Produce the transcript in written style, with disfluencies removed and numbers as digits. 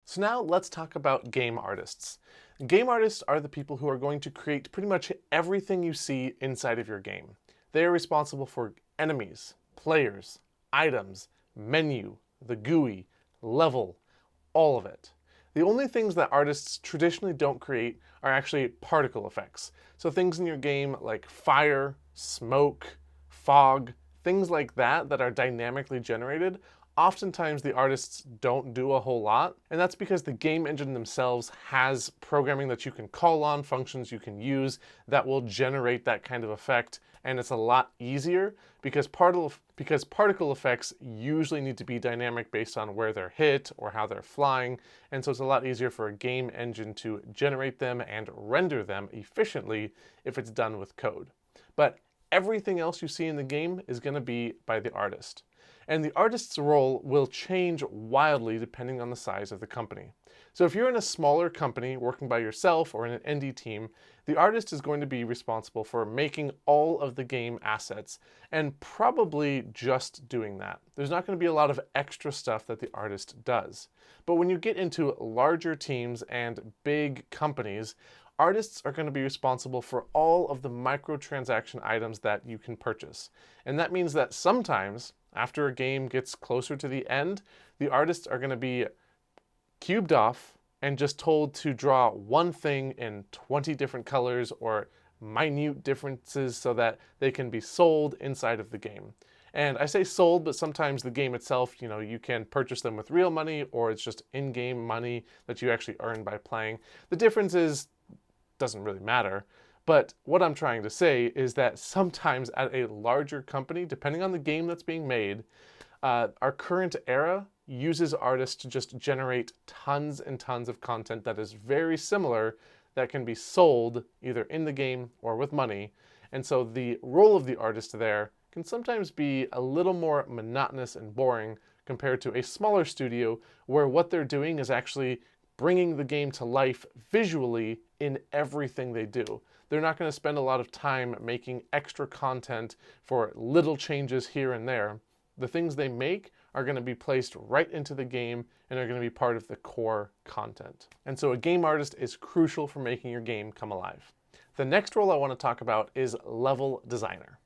So now let's talk about game artists. Game artists are the people who are going to create pretty much everything you see inside of your game. They are responsible for enemies, players, items, menu, the GUI, level, all of it. The only things that artists traditionally don't create are actually particle effects. So things in your game like fire, smoke, fog, things like that are dynamically generated. Oftentimes the artists don't do a whole lot, and that's because the game engine themselves has programming that you can call on, functions you can use that will generate that kind of effect, and it's a lot easier because particle effects usually need to be dynamic based on where they're hit or how they're flying, and so it's a lot easier for a game engine to generate them and render them efficiently if it's done with code. But everything else you see in the game is going to be by the artist. And the artist's role will change wildly depending on the size of the company. So if you're in a smaller company working by yourself or in an indie team, the artist is going to be responsible for making all of the game assets and probably just doing that. There's not going to be a lot of extra stuff that the artist does. But when you get into larger teams and big companies, artists are going to be responsible for all of the microtransaction items that you can purchase. And that means that sometimes, after a game gets closer to the end, the artists are going to be cubed off and just told to draw one thing in 20 different colors or minute differences so that they can be sold inside of the game. And I say sold, but sometimes the game itself, you can purchase them with real money, or it's just in-game money that you actually earn by playing. The difference is, doesn't really matter. But what I'm trying to say is that sometimes at a larger company, depending on the game that's being made, our current era uses artists to just generate tons and tons of content that is very similar that can be sold either in the game or with money. And so the role of the artist there can sometimes be a little more monotonous and boring compared to a smaller studio where what they're doing is actually bringing the game to life visually in everything they do. They're not going to spend a lot of time making extra content for little changes here and there. The things they make are going to be placed right into the game and are going to be part of the core content. And so a game artist is crucial for making your game come alive. The next role I want to talk about is level designer.